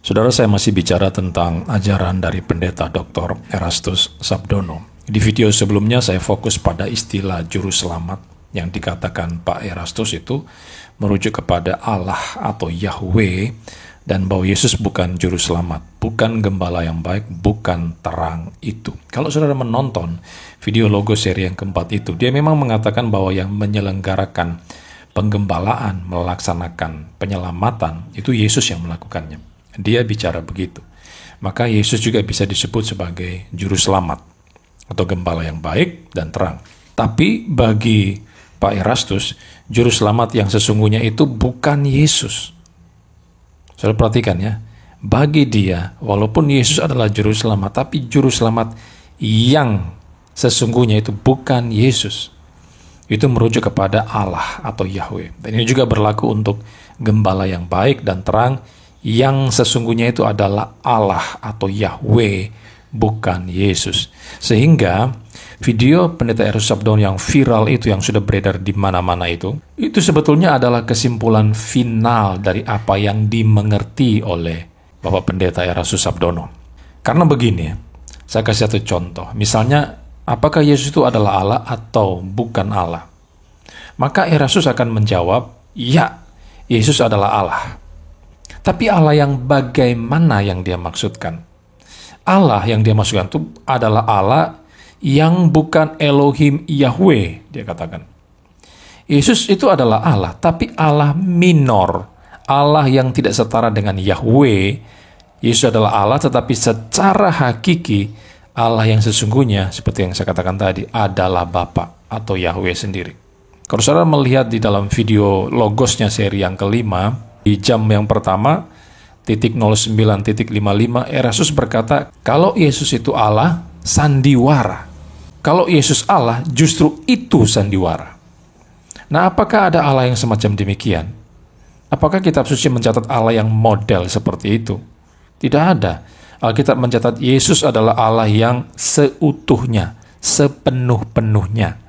Saudara, saya masih bicara tentang ajaran dari pendeta Dr. Erastus Sabdono. Di video sebelumnya saya fokus pada istilah juru selamat yang dikatakan Pak Erastus itu merujuk kepada Allah atau Yahweh, dan bahwa Yesus bukan juru selamat, bukan gembala yang baik, bukan terang itu. Kalau saudara menonton video logo seri yang keempat itu, dia memang mengatakan bahwa yang menyelenggarakan penggembalaan, melaksanakan penyelamatan, itu Yesus yang melakukannya. Dia bicara begitu. Maka Yesus juga bisa disebut sebagai juru selamat atau gembala yang baik dan terang. Tapi bagi Pak Erastus, juru selamat yang sesungguhnya itu bukan Yesus. Saudara perhatikan ya, bagi dia, walaupun Yesus adalah juru selamat, tapi juru selamat yang sesungguhnya itu bukan Yesus. Itu merujuk kepada Allah atau Yahweh. Dan ini juga berlaku untuk gembala yang baik dan terang, yang sesungguhnya itu adalah Allah atau Yahweh, bukan Yesus. Sehingga video pendeta Erastus Sabdono yang viral itu, yang sudah beredar di mana-mana itu sebetulnya adalah kesimpulan final dari apa yang dimengerti oleh Bapak Pendeta Erastus Sabdono. Karena begini, saya kasih satu contoh. Misalnya, apakah Yesus itu adalah Allah atau bukan Allah? Maka Erastus akan menjawab, ya, Yesus adalah Allah. Tapi Allah yang bagaimana yang dia maksudkan? Allah yang dia maksudkan itu adalah Allah yang bukan Elohim Yahweh, dia katakan. Yesus itu adalah Allah, tapi Allah minor. Allah yang tidak setara dengan Yahweh. Yesus adalah Allah, tetapi secara hakiki, Allah yang sesungguhnya, seperti yang saya katakan tadi, adalah Bapa atau Yahweh sendiri. Kalau saudara melihat di dalam video logosnya seri yang kelima, di jam yang pertama, 09.55, Erastus berkata, kalau Yesus itu Allah, sandiwara. Kalau Yesus Allah, justru itu sandiwara. Nah, apakah ada Allah yang semacam demikian? Apakah kitab suci mencatat Allah yang model seperti itu? Tidak ada. Alkitab mencatat Yesus adalah Allah yang seutuhnya, sepenuh-penuhnya.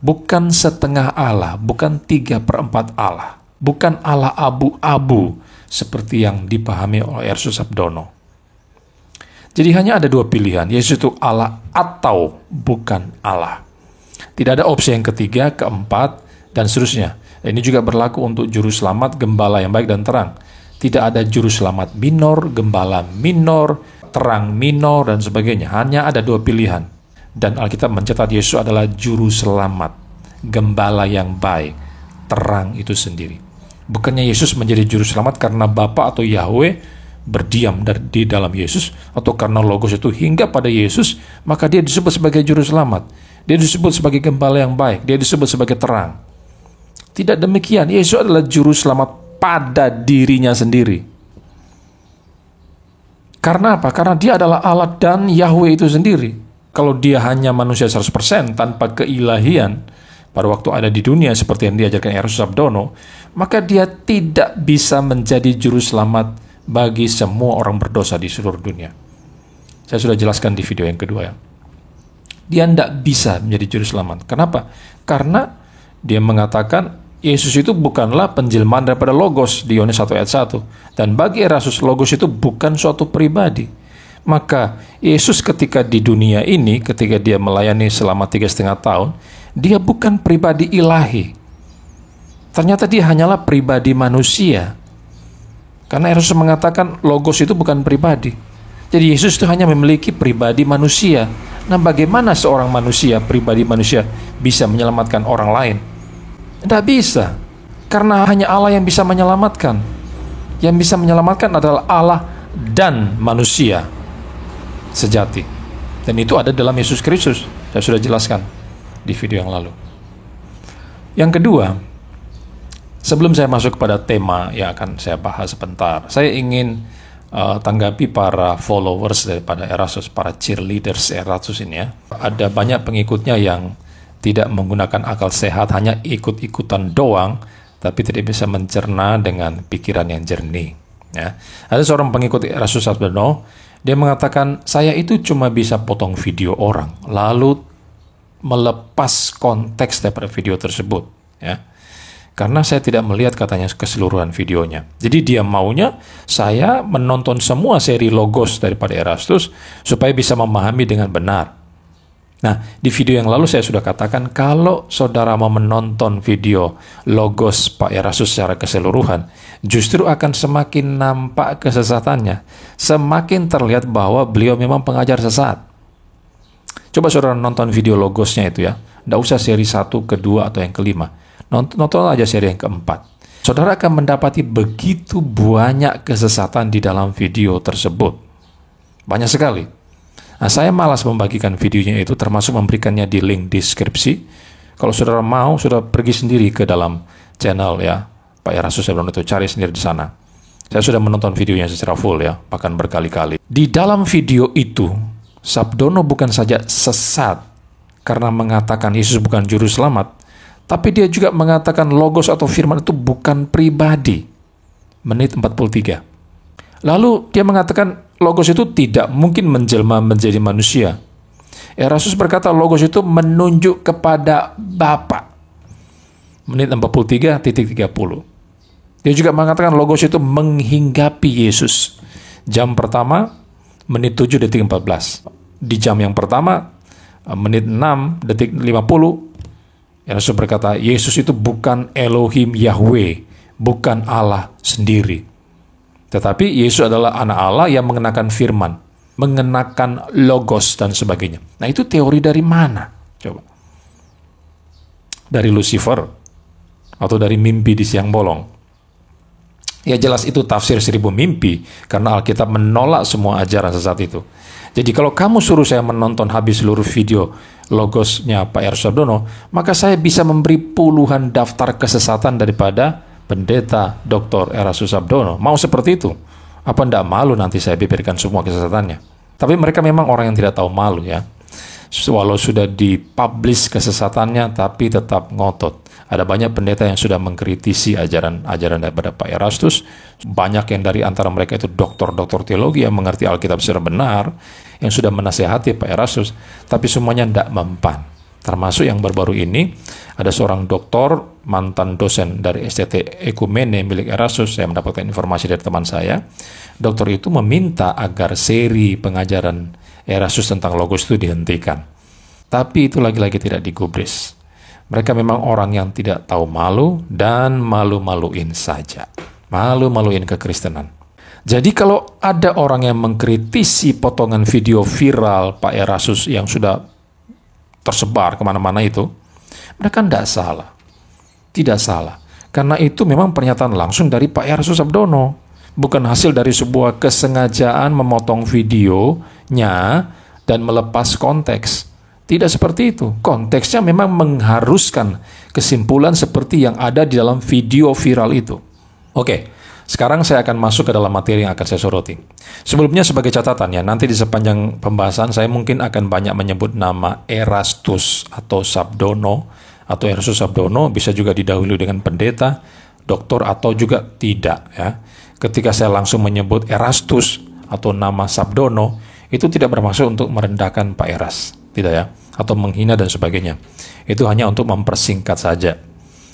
Bukan setengah Allah, bukan 3/4 Allah. Bukan Allah abu-abu seperti yang dipahami oleh Erastus Sabdono. Jadi hanya ada dua pilihan, Yesus itu Allah atau bukan Allah. Tidak ada opsi yang ketiga, keempat, dan seterusnya. Ini juga berlaku untuk juru selamat, gembala yang baik dan terang. Tidak ada juru selamat minor, gembala minor, terang minor, dan sebagainya. Hanya ada dua pilihan. Dan Alkitab mencatat Yesus adalah juru selamat, gembala yang baik, terang itu sendiri. Bukannya Yesus menjadi juru selamat karena Bapa atau Yahweh berdiam di dalam Yesus, atau karena Logos itu hingga pada Yesus, maka dia disebut sebagai juru selamat. Dia disebut sebagai gembala yang baik. Dia disebut sebagai terang. Tidak demikian. Yesus adalah juru selamat pada dirinya sendiri. Karena apa? Karena dia adalah Allah dan Yahweh itu sendiri. Kalau dia hanya manusia 100% tanpa keilahian, pada waktu ada di dunia seperti yang diajarkan Erastus Sabdono, maka dia tidak bisa menjadi juru selamat bagi semua orang berdosa di seluruh dunia. Saya sudah jelaskan di video yang kedua ya. Dia tidak bisa menjadi juru selamat. Kenapa? Karena dia mengatakan Yesus itu bukanlah penjelmaan daripada Logos di Yohanes 1 ayat 1. Dan bagi Erastus, Logos itu bukan suatu pribadi. Maka Yesus ketika di dunia ini, ketika dia melayani selama 3,5 tahun, dia bukan pribadi ilahi. Ternyata dia hanyalah pribadi manusia. Karena Erastus mengatakan Logos itu bukan pribadi. Jadi Yesus itu hanya memiliki pribadi manusia. Nah, bagaimana seorang manusia, pribadi manusia, bisa menyelamatkan orang lain? Tidak bisa. Karena hanya Allah yang bisa menyelamatkan. Yang bisa menyelamatkan adalah Allah dan manusia sejati. Dan itu ada dalam Yesus Kristus. Saya sudah jelaskan di video yang lalu. Yang kedua, sebelum saya masuk kepada tema yang akan saya bahas sebentar, saya ingin tanggapi para followers daripada Erastus, para cheerleaders Erastus ini ya. Ada banyak pengikutnya yang tidak menggunakan akal sehat, hanya ikut-ikutan doang, tapi tidak bisa mencerna dengan pikiran yang jernih. Ya. Ada seorang pengikut Erastus Sabdono, dia mengatakan, saya itu cuma bisa potong video orang, lalu melepas konteks daripada video tersebut. Ya. karena saya tidak melihat katanya keseluruhan videonya. Jadi dia maunya saya menonton semua seri Logos daripada Erastus supaya bisa memahami dengan benar. Nah, di video yang lalu saya sudah katakan kalau saudara mau menonton video Logos Pak Erastus secara keseluruhan, justru akan semakin nampak kesesatannya, semakin terlihat bahwa beliau memang pengajar sesat. Coba saudara nonton video Logosnya itu ya, tidak usah seri 1, kedua, atau yang kelima. Nonton aja seri yang keempat. Saudara akan mendapati begitu banyak kesesatan di dalam video tersebut. Banyak sekali. Nah, saya malas membagikan videonya itu, termasuk memberikannya di link deskripsi. Kalau saudara mau, saudara pergi sendiri ke dalam channel ya, Pak Erastus Sabdono itu, cari sendiri di sana. Saya sudah menonton videonya secara full ya, bahkan berkali-kali. Di dalam video itu, Sabdono bukan saja sesat karena mengatakan Yesus bukan juru selamat, tapi dia juga mengatakan Logos atau firman itu bukan pribadi. Menit 43. Lalu dia mengatakan Logos itu tidak mungkin menjelma menjadi manusia. Erastus berkata Logos itu menunjuk kepada Bapa. Menit 43:30. Dia juga mengatakan Logos itu menghinggapi Yesus. Jam pertama, menit 7:14. Di jam yang pertama, menit 6:50, Erastus berkata Yesus itu bukan Elohim Yahweh, bukan Allah sendiri. Tetapi Yesus adalah anak Allah yang mengenakan firman, mengenakan Logos dan sebagainya. Nah, itu teori dari mana? Coba. Dari Lucifer atau dari mimpi di siang bolong? Ya jelas itu tafsir 1000 mimpi, karena Alkitab menolak semua ajaran sesat itu. Jadi kalau kamu suruh saya menonton habis seluruh video Logosnya Pak Erastus Sabdono, maka saya bisa memberi puluhan daftar kesesatan daripada Pendeta Dr. Erastus Sabdono. Mau seperti itu? Apa tidak malu nanti saya bibirkan semua kesesatannya? Tapi mereka memang orang yang tidak tahu malu ya. Walau sudah dipublish kesesatannya, tapi tetap ngotot. Ada banyak pendeta yang sudah mengkritisi ajaran-ajaran daripada Pak Erastus. Banyak yang dari antara mereka itu doktor-doktor teologi yang mengerti Alkitab secara benar, yang sudah menasihati Pak Erastus, tapi semuanya tidak mempan. Termasuk yang baru-baru ini, ada seorang doktor, mantan dosen dari STT Ekumene milik Erastus, saya mendapatkan informasi dari teman saya. Dokter itu meminta agar seri pengajaran Erastus tentang Logos itu dihentikan. Tapi itu lagi-lagi tidak digubris. Mereka memang orang yang tidak tahu malu dan malu-maluin saja. Malu-maluin kekristenan. Jadi kalau ada orang yang mengkritisi potongan video viral Pak Erastus yang sudah tersebar kemana-mana itu, mereka tidak salah. Tidak salah. Karena itu memang pernyataan langsung dari Pak Erastus Sabdono. Bukan hasil dari sebuah kesengajaan memotong videonya dan melepas konteks. Tidak seperti itu. Konteksnya memang mengharuskan kesimpulan seperti yang ada di dalam video viral itu. Oke, sekarang saya akan masuk ke dalam materi yang akan saya soroti. Sebelumnya sebagai catatan ya, nanti di sepanjang pembahasan saya mungkin akan banyak menyebut nama Erastus atau Sabdono, atau Erastus Sabdono, bisa juga didahului dengan pendeta, doktor, atau juga tidak ya. Ketika saya langsung menyebut Erastus atau nama Sabdono, itu tidak bermaksud untuk merendahkan Pak Eras, tidak ya, atau menghina dan sebagainya. Itu hanya untuk mempersingkat saja.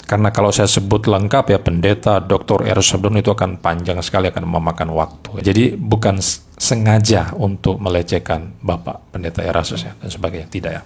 Karena kalau saya sebut lengkap ya, pendeta Dr. Erastus Sabdono itu akan panjang sekali, akan memakan waktu. Jadi bukan sengaja untuk melecehkan Bapak Pendeta Erastus ya, dan sebagainya, tidak ya.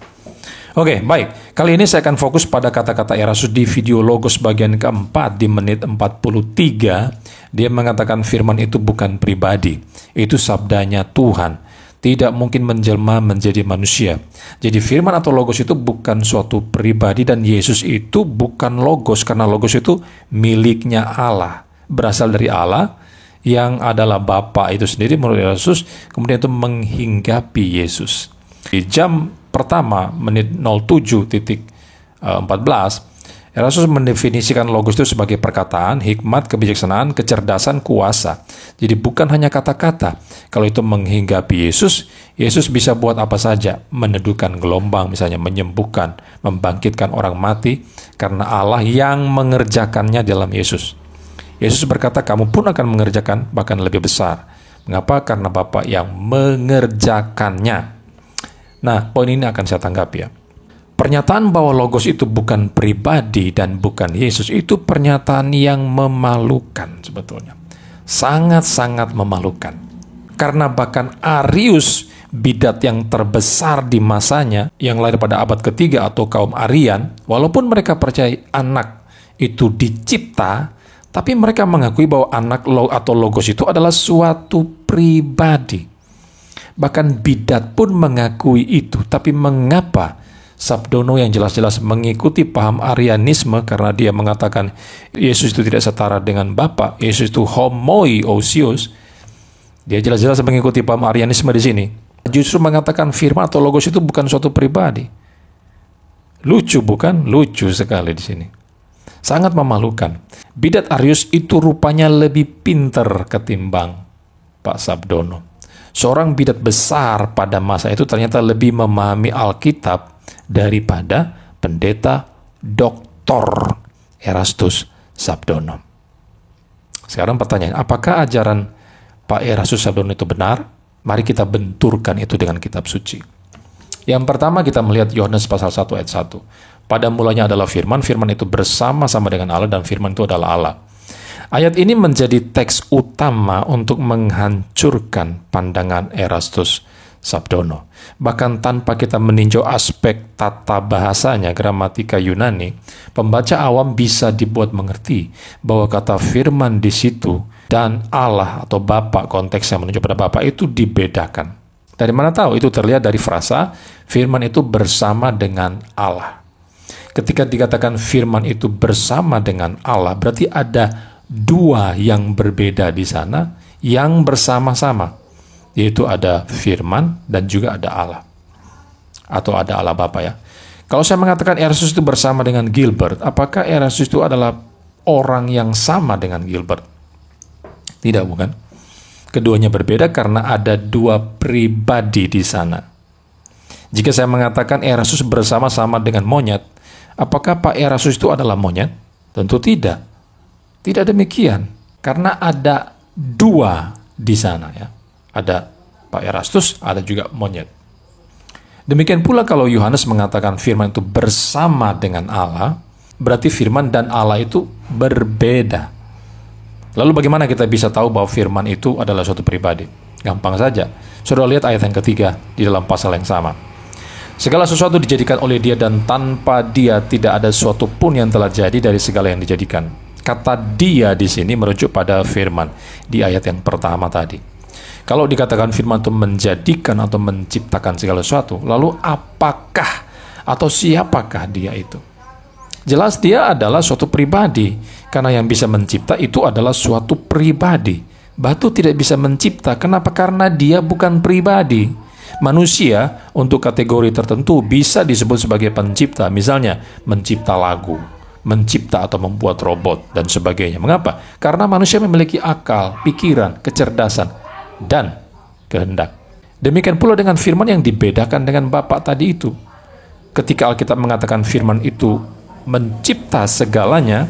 Oke, baik. Kali ini saya akan fokus pada kata-kata Erastus di video Logos bagian keempat di menit 43. Dia mengatakan firman itu bukan pribadi, itu sabdanya Tuhan. Tidak mungkin menjelma menjadi manusia. Jadi firman atau Logos itu bukan suatu pribadi, dan Yesus itu bukan Logos, karena Logos itu miliknya Allah. Berasal dari Allah yang adalah Bapa itu sendiri menurut Yesus, kemudian itu menghinggapi Yesus. Di jam pertama menit 07:14, Erastus mendefinisikan Logos itu sebagai perkataan, hikmat, kebijaksanaan, kecerdasan, kuasa. Jadi bukan hanya kata-kata. Kalau itu menghinggapi Yesus, Yesus bisa buat apa saja. Meneduhkan gelombang, misalnya menyembuhkan, membangkitkan orang mati, karena Allah yang mengerjakannya dalam Yesus. Yesus berkata, kamu pun akan mengerjakan, bahkan lebih besar. Mengapa? Karena Bapa yang mengerjakannya. Nah, poin ini akan saya tanggapi ya. Pernyataan bahwa Logos itu bukan pribadi dan bukan Yesus itu pernyataan yang memalukan sebetulnya. Sangat-sangat memalukan. Karena bahkan Arius, bidat yang terbesar di masanya, yang lahir pada abad ketiga atau kaum Arian, walaupun mereka percaya anak itu dicipta, tapi mereka mengakui bahwa anak atau Logos itu adalah suatu pribadi. Bahkan bidat pun mengakui itu. Tapi mengapa Sabdono yang jelas-jelas mengikuti paham Arianisme karena dia mengatakan Yesus itu tidak setara dengan Bapa, Yesus itu homoiousios, dia jelas-jelas mengikuti paham Arianisme di sini. Justru mengatakan firman atau Logos itu bukan suatu pribadi. Lucu bukan? Lucu sekali di sini. Sangat memalukan. Bidat Arius itu rupanya lebih pinter ketimbang Pak Sabdono. Seorang bidat besar pada masa itu ternyata lebih memahami Alkitab daripada pendeta Dr. Erastus Sabdono. Sekarang pertanyaan, apakah ajaran Pak Erastus Sabdono itu benar? Mari kita benturkan itu dengan kitab suci. Yang pertama kita melihat Yohanes pasal 1 ayat 1. Pada mulanya adalah firman, firman itu bersama-sama dengan Allah dan firman itu adalah Allah. Ayat ini menjadi teks utama untuk menghancurkan pandangan Erastus Sabdono. Bahkan tanpa kita meninjau aspek tata bahasanya, gramatika Yunani, pembaca awam bisa dibuat mengerti bahwa kata firman di situ dan Allah atau Bapa, konteksnya menunjuk pada Bapa, itu dibedakan. Dari mana tahu? Itu terlihat dari frasa firman itu bersama dengan Allah. Ketika dikatakan firman itu bersama dengan Allah, berarti ada dua yang berbeda di sana, yang bersama-sama, yaitu ada firman dan juga ada Allah. Atau ada Allah Bapa ya. Kalau saya mengatakan Erastus itu bersama dengan Gilbert, apakah Erastus itu adalah orang yang sama dengan Gilbert? Tidak, bukan. Keduanya berbeda karena ada dua pribadi di sana. Jika saya mengatakan Erastus bersama-sama dengan monyet, apakah Pak Erastus itu adalah monyet? Tentu tidak. Tidak demikian. Karena ada dua di sana ya. Ada Pak Erastus, ada juga monyet. Demikian pula kalau Yohanes mengatakan firman itu bersama dengan Allah, berarti firman dan Allah itu berbeda. Lalu bagaimana kita bisa tahu bahwa firman itu adalah suatu pribadi? Gampang saja. Saudara lihat ayat yang ketiga di dalam pasal yang sama. Segala sesuatu dijadikan oleh Dia dan tanpa Dia tidak ada sesuatu pun yang telah jadi dari segala yang dijadikan. Kata Dia di sini merujuk pada firman di ayat yang pertama tadi. Kalau dikatakan firman itu menjadikan atau menciptakan segala sesuatu, lalu apakah atau siapakah Dia itu? Jelas Dia adalah suatu pribadi, karena yang bisa mencipta itu adalah suatu pribadi. Batu tidak bisa mencipta, kenapa? Karena dia bukan pribadi. Manusia untuk kategori tertentu bisa disebut sebagai pencipta, misalnya mencipta lagu, mencipta atau membuat robot, dan sebagainya. Mengapa? Karena manusia memiliki akal, pikiran, kecerdasan, dan kehendak. Demikian pula dengan firman yang dibedakan dengan Bapa tadi itu. Ketika Alkitab mengatakan firman itu mencipta segalanya,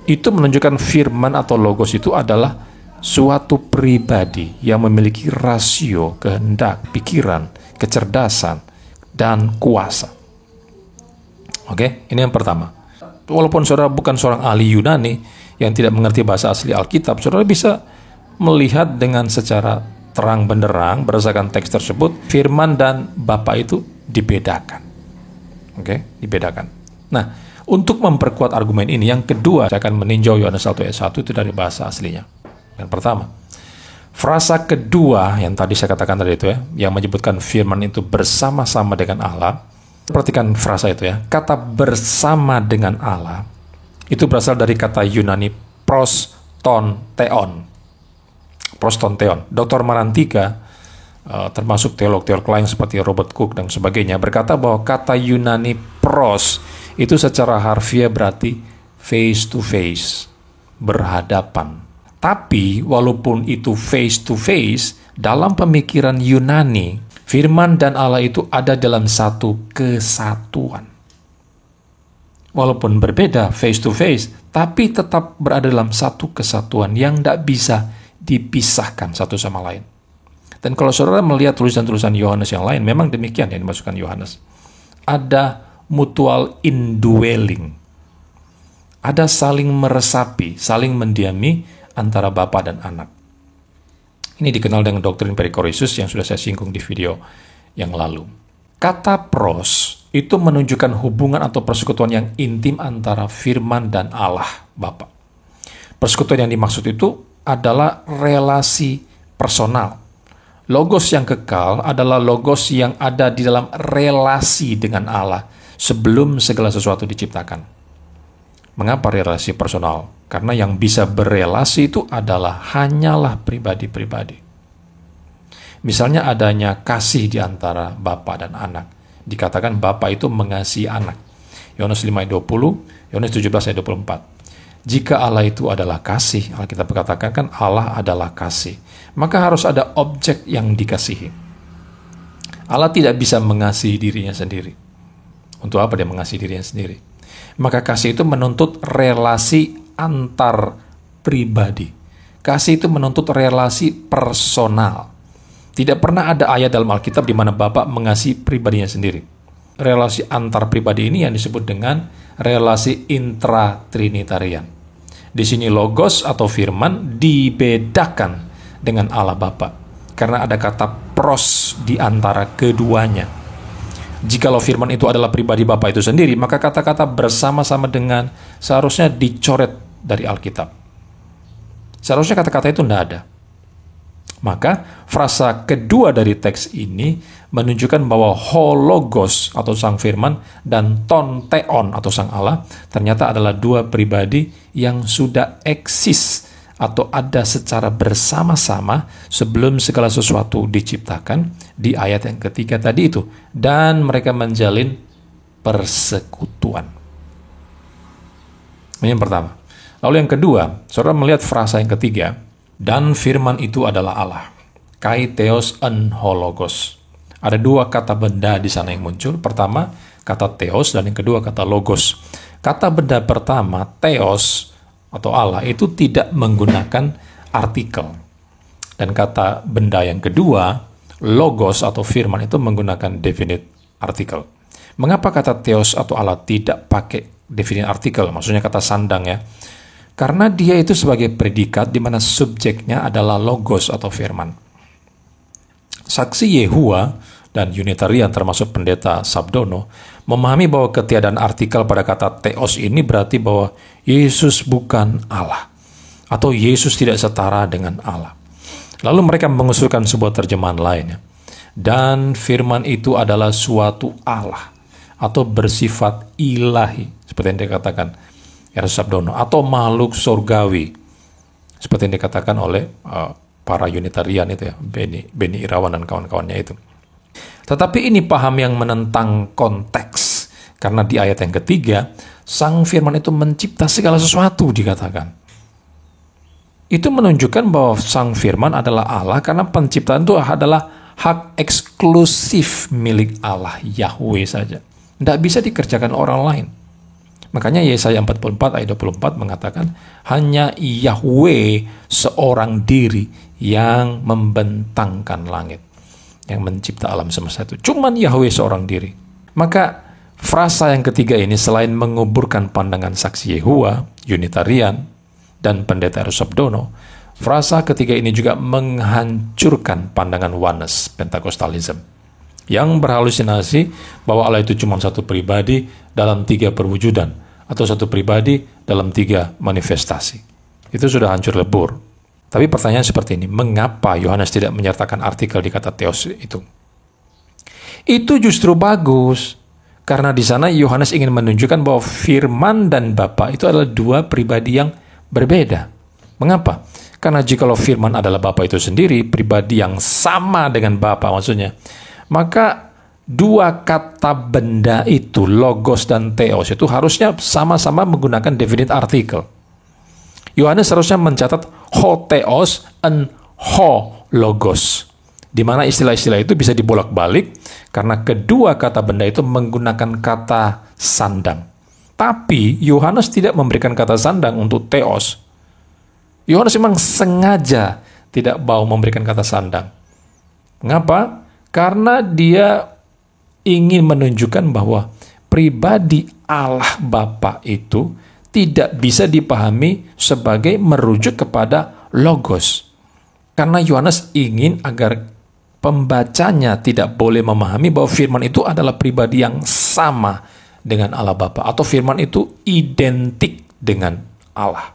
itu menunjukkan firman atau logos itu adalah suatu pribadi yang memiliki rasio, kehendak, pikiran, kecerdasan, dan kuasa. Oke, ini yang pertama. Walaupun saudara bukan seorang ahli Yunani yang tidak mengerti bahasa asli Alkitab, saudara bisa melihat dengan secara terang benderang berdasarkan teks tersebut, firman dan Bapa itu dibedakan. Oke, dibedakan. Nah, untuk memperkuat argumen ini, yang kedua, saya akan meninjau Yohanes 1 ayat 1 itu dari bahasa aslinya. Yang pertama, frasa kedua yang tadi saya katakan tadi itu ya, yang menyebutkan firman itu bersama-sama dengan Allah. Perhatikan frasa itu ya, kata bersama dengan Allah itu berasal dari kata Yunani prostonteon. Prostonteon. Dr. Marantika, termasuk teolog-teolog lain seperti Robert Cook dan sebagainya, berkata bahwa kata Yunani pros itu secara harfiah berarti face to face, berhadapan. Tapi walaupun itu face to face, dalam pemikiran Yunani, firman dan Allah itu ada dalam satu kesatuan. Walaupun berbeda face to face, tapi tetap berada dalam satu kesatuan yang tidak bisa dipisahkan satu sama lain. Dan kalau saudara melihat tulisan-tulisan Yohanes yang lain, memang demikian yang dimasukkan Yohanes. Ada mutual indwelling. Ada saling meresapi, saling mendiami antara Bapa dan Anak. Ini dikenal dengan doktrin perikoresis yang sudah saya singgung di video yang lalu. Kata pros itu menunjukkan hubungan atau persekutuan yang intim antara firman dan Allah Bapa. Persekutuan yang dimaksud itu adalah relasi personal. Logos yang kekal adalah logos yang ada di dalam relasi dengan Allah sebelum segala sesuatu diciptakan. Mengapa relasi personal? Karena yang bisa berelasi itu adalah hanyalah pribadi-pribadi. Misalnya adanya kasih di antara Bapa dan Anak. Dikatakan Bapa itu mengasihi Anak. Yohanes 5 ayat 20, Yohanes 17 ayat 24. Jika Allah itu adalah kasih, Alkitab berkatakan kan Allah adalah kasih. Maka harus ada objek yang dikasihi. Allah tidak bisa mengasihi dirinya sendiri. Untuk apa dia mengasihi dirinya sendiri? Maka kasih itu menuntut relasi antar pribadi. Kasih itu menuntut relasi personal. Tidak pernah ada ayat dalam Alkitab di mana Bapa mengasihi pribadinya sendiri. Relasi antar pribadi ini yang disebut dengan relasi intratrinitarian. Di sini logos atau firman dibedakan dengan Allah Bapa karena ada kata pros di antara keduanya. Jikalau firman itu adalah pribadi Bapa itu sendiri, maka kata-kata bersama-sama dengan seharusnya dicoret dari Alkitab. Seharusnya kata-kata itu tidak ada. Maka frasa kedua dari teks ini menunjukkan bahwa hologos atau sang firman dan ton theon atau sang Allah ternyata adalah dua pribadi yang sudah eksis atau ada secara bersama-sama sebelum segala sesuatu diciptakan di ayat yang ketiga tadi itu. Dan mereka menjalin persekutuan. Ini yang pertama. Lalu yang kedua, saudara melihat frasa yang ketiga, dan firman itu adalah Allah. Kai theos en hologos. Ada dua kata benda di sana yang muncul. Pertama, kata theos, dan yang kedua kata logos. Kata benda pertama, theos, atau Allah itu tidak menggunakan artikel. Dan kata benda yang kedua, logos atau firman itu menggunakan definite artikel. Mengapa kata theos atau Allah tidak pakai definite artikel? Maksudnya kata sandang ya. Karena dia itu sebagai predikat di mana subjeknya adalah logos atau firman. Saksi Yehua dan Unitarian termasuk pendeta Sabdono memahami bahwa ketiadaan artikel pada kata theos ini berarti bahwa Yesus bukan Allah atau Yesus tidak setara dengan Allah. Lalu mereka mengusulkan sebuah terjemahan lainnya. Dan firman itu adalah suatu Allah atau bersifat ilahi seperti yang dikatakan Erastus Sabdono atau makhluk surgawi seperti yang dikatakan oleh para Unitarian itu ya, Beni Irawan dan kawan-kawannya itu. Tetapi ini paham yang menentang konteks, karena di ayat yang ketiga, sang firman itu mencipta segala sesuatu dikatakan. Itu menunjukkan bahwa sang firman adalah Allah, karena penciptaan itu adalah hak eksklusif milik Allah, Yahweh saja. Tidak bisa dikerjakan orang lain. Makanya Yesaya 44 ayat 24 mengatakan, hanya Yahweh seorang diri yang membentangkan langit, yang mencipta alam semesta itu. Cuman Yahweh seorang diri. Maka frasa yang ketiga ini selain menguburkan pandangan saksi Yehua, Unitarian, dan pendeta Erastus Sabdono, frasa ketiga ini juga menghancurkan pandangan oneness Pentakostalism yang berhalusinasi bahwa Allah itu cuma satu pribadi dalam tiga perwujudan atau satu pribadi dalam tiga manifestasi. Itu sudah hancur lebur. Tapi pertanyaan seperti ini, mengapa Yohanes tidak menyertakan artikel di kata theos itu? Itu justru bagus, karena di sana Yohanes ingin menunjukkan bahwa firman dan Bapa itu adalah dua pribadi yang berbeda. Mengapa? Karena jikalau firman adalah Bapa itu sendiri, pribadi yang sama dengan Bapa maksudnya, maka dua kata benda itu, logos dan theos itu harusnya sama-sama menggunakan definite article. Yohanes harusnya mencatat ho theos en ho logos, di mana istilah-istilah itu bisa dibolak-balik karena kedua kata benda itu menggunakan kata sandang. Tapi Yohanes tidak memberikan kata sandang untuk theos. Yohanes memang sengaja tidak mau memberikan kata sandang. Mengapa? Karena dia ingin menunjukkan bahwa pribadi Allah Bapa itu tidak bisa dipahami sebagai merujuk kepada logos. Karena Yohanes ingin agar pembacanya tidak boleh memahami bahwa firman itu adalah pribadi yang sama dengan Allah Bapa, atau firman itu identik dengan Allah.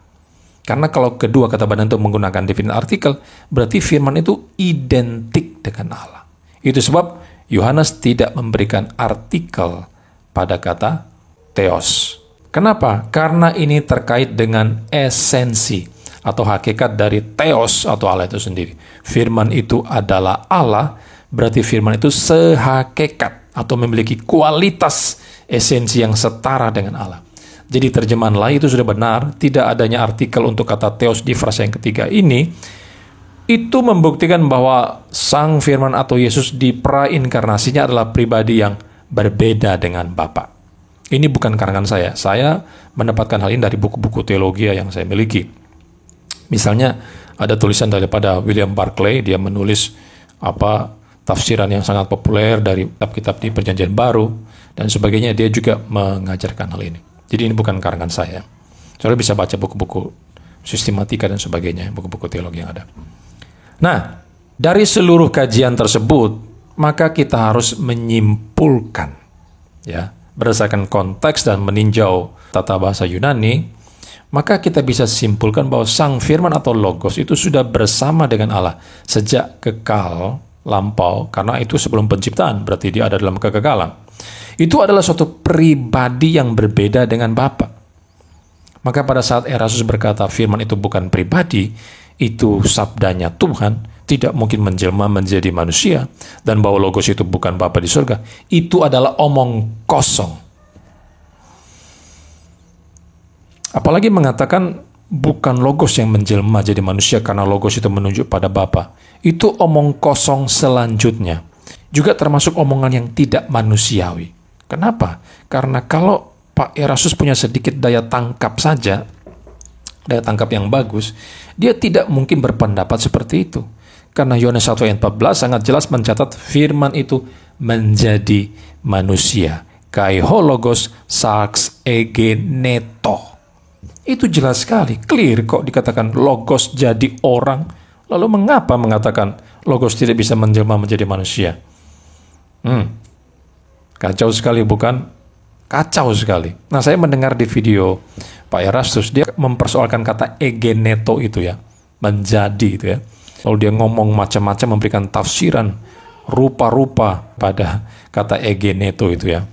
Karena kalau kedua kata badan itu menggunakan definisi artikel, berarti firman itu identik dengan Allah. Itu sebab Yohanes tidak memberikan artikel pada kata theos. Kenapa? Karena ini terkait dengan esensi atau hakikat dari theos atau Allah itu sendiri. Firman itu adalah Allah, berarti firman itu sehakikat atau memiliki kualitas esensi yang setara dengan Allah. Jadi terjemahan lain itu sudah benar, tidak adanya artikel untuk kata theos di frasa yang ketiga ini, itu membuktikan bahwa Sang Firman atau Yesus di prainkarnasinya adalah pribadi yang berbeda dengan Bapa. Ini bukan karangan saya mendapatkan hal ini dari buku-buku teologi yang saya miliki. Misalnya ada tulisan daripada William Barclay, dia menulis tafsiran yang sangat populer dari kitab-kitab di Perjanjian Baru dan sebagainya. Dia juga mengajarkan hal ini. Jadi ini bukan karangan saya. Saudara bisa baca buku-buku sistematika dan sebagainya, buku-buku teologi yang ada. Nah, dari seluruh kajian tersebut, maka kita harus menyimpulkan, ya, berdasarkan konteks dan meninjau tata bahasa Yunani, maka kita bisa simpulkan bahwa Sang Firman atau Logos itu sudah bersama dengan Allah sejak kekal lampau, karena itu sebelum penciptaan, berarti dia ada dalam kekekalan. Itu adalah suatu pribadi yang berbeda dengan Bapa. Maka pada saat Erastus berkata firman itu bukan pribadi, itu sabdanya Tuhan, tidak mungkin menjelma menjadi manusia, dan bahwa Logos itu bukan Bapa di surga, itu adalah omong kosong. Apalagi mengatakan bukan Logos yang menjelma jadi manusia karena Logos itu menunjuk pada Bapa. Itu omong kosong selanjutnya. Juga termasuk omongan yang tidak manusiawi. Kenapa? Karena kalau Pak Erastus punya sedikit daya tangkap saja, daya tangkap yang bagus, dia tidak mungkin berpendapat seperti itu. Karena Yohanes 1 ayat 14 sangat jelas mencatat firman itu menjadi manusia. Kai ho logos sarx egeneto. Itu jelas sekali, clear kok dikatakan Logos jadi orang. Lalu mengapa mengatakan Logos tidak bisa menjelma menjadi manusia? Kacau sekali, bukan? Kacau sekali. Nah, saya mendengar di video Pak Erastus, dia mempersoalkan kata egeneto itu ya, menjadi itu ya. Lalu dia ngomong macam-macam, memberikan tafsiran rupa-rupa pada kata egeneto itu ya.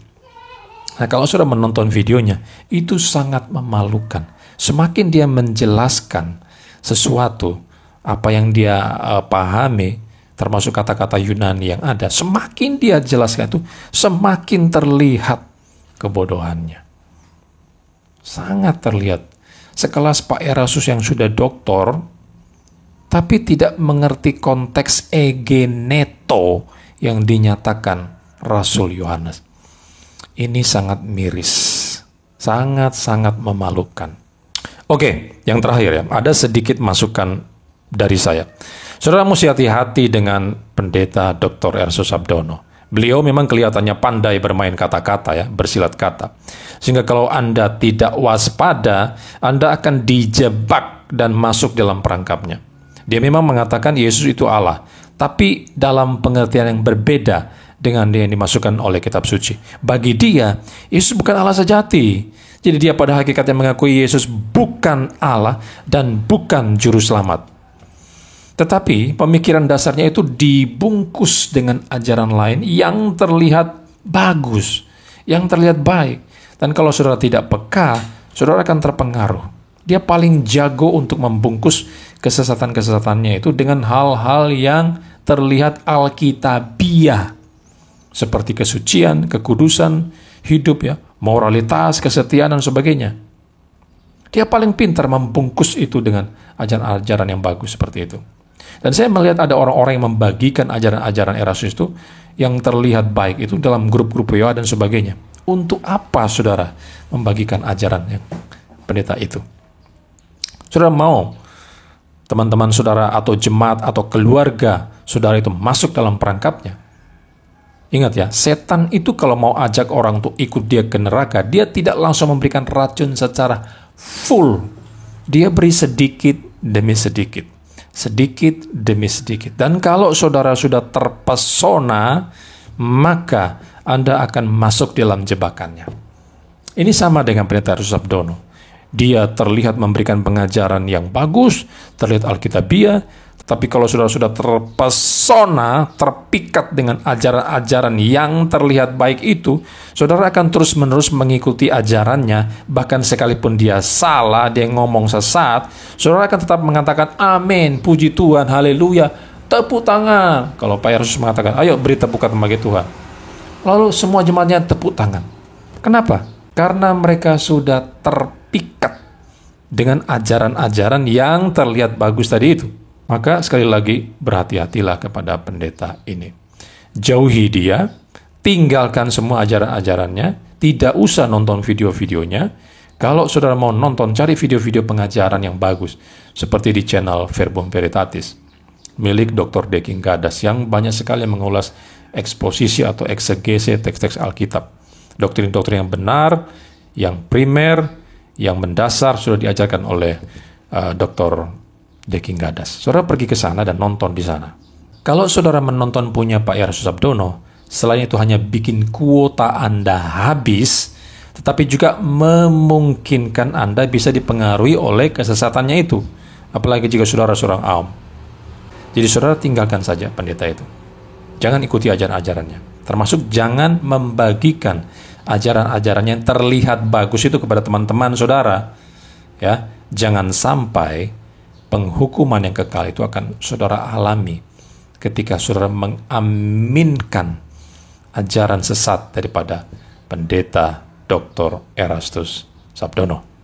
Nah, kalau sudah menonton videonya, itu sangat memalukan. Semakin dia menjelaskan sesuatu, apa yang dia pahami, termasuk kata-kata Yunani yang ada, semakin dia jelaskan itu, semakin terlihat kebodohannya. Sangat terlihat. Sekelas Pak Erastus yang sudah doktor, tapi tidak mengerti konteks egeneto yang dinyatakan Rasul Yohanes. Ini sangat miris, sangat-sangat memalukan. Oke, yang terakhir ya, ada sedikit masukan dari saya. Saudara mesti hati-hati dengan pendeta Dr. Erastus Sabdono. Beliau memang kelihatannya pandai bermain kata-kata ya, bersilat kata. Sehingga kalau Anda tidak waspada, Anda akan dijebak dan masuk dalam perangkapnya. Dia memang mengatakan Yesus itu Allah, tapi dalam pengertian yang berbeda dengan yang dimasukkan oleh kitab suci. Bagi dia, Yesus bukan Allah sejati. Jadi dia pada hakikatnya mengakui Yesus bukan Allah dan bukan juru selamat. Tetapi pemikiran dasarnya itu dibungkus dengan ajaran lain yang terlihat bagus, yang terlihat baik. Dan kalau saudara tidak peka, saudara akan terpengaruh. Dia paling jago untuk membungkus kesesatan-kesesatannya itu dengan hal-hal yang terlihat alkitabiah. Seperti kesucian, kekudusan, hidup ya, moralitas, kesetiaan, dan sebagainya. Dia paling pintar membungkus itu dengan ajaran-ajaran yang bagus seperti itu. Dan saya melihat ada orang-orang yang membagikan ajaran-ajaran Erastus itu yang terlihat baik itu dalam grup-grup WA dan sebagainya. Untuk apa saudara membagikan ajaran yang pendeta itu? Saudara mau teman-teman saudara atau jemaat atau keluarga saudara itu masuk dalam perangkapnya? Ingat ya, setan itu kalau mau ajak orang untuk ikut dia ke neraka, dia tidak langsung memberikan racun secara full. Dia beri sedikit demi sedikit. Sedikit demi sedikit. Dan kalau saudara sudah terpesona, maka Anda akan masuk dalam jebakannya. Ini sama dengan Pendeta Erastus Sabdono. Dia terlihat memberikan pengajaran yang bagus, terlihat alkitabiah, tapi kalau saudara sudah terpesona, terpikat dengan ajaran-ajaran yang terlihat baik itu, saudara akan terus-menerus mengikuti ajarannya, bahkan sekalipun dia salah, dia ngomong sesat, saudara akan tetap mengatakan, amin, puji Tuhan, haleluya, tepuk tangan. Kalau Pak Erastus mengatakan, ayo beri tepukan bagi Tuhan. Lalu semua jemaatnya tepuk tangan. Kenapa? Karena mereka sudah terpikat dengan ajaran-ajaran yang terlihat bagus tadi itu. Maka sekali lagi berhati-hatilah kepada pendeta ini. Jauhi dia, tinggalkan semua ajaran-ajarannya, tidak usah nonton video-videonya. Kalau saudara mau nonton, cari video-video pengajaran yang bagus, seperti di channel Verbum Veritatis, milik Dr. Deking Gadas, yang banyak sekali mengulas eksposisi atau eksegese teks-teks Alkitab. Doktrin-doktrin yang benar, yang primer, yang mendasar sudah diajarkan oleh Dr. Deking Gadas. Saudara pergi ke sana dan nonton di sana. Kalau saudara menonton punya Pak Erastus Sabdono, selain itu hanya bikin kuota Anda habis, tetapi juga memungkinkan Anda bisa dipengaruhi oleh kesesatannya itu. Apalagi jika saudara seorang awam. Jadi saudara tinggalkan saja pendeta itu. Jangan ikuti ajaran-ajarannya. Termasuk jangan membagikan ajaran-ajaran yang terlihat bagus itu kepada teman-teman saudara. Ya, jangan sampai penghukuman yang kekal itu akan saudara alami ketika saudara mengaminkan ajaran sesat daripada pendeta Dr. Erastus Sabdono.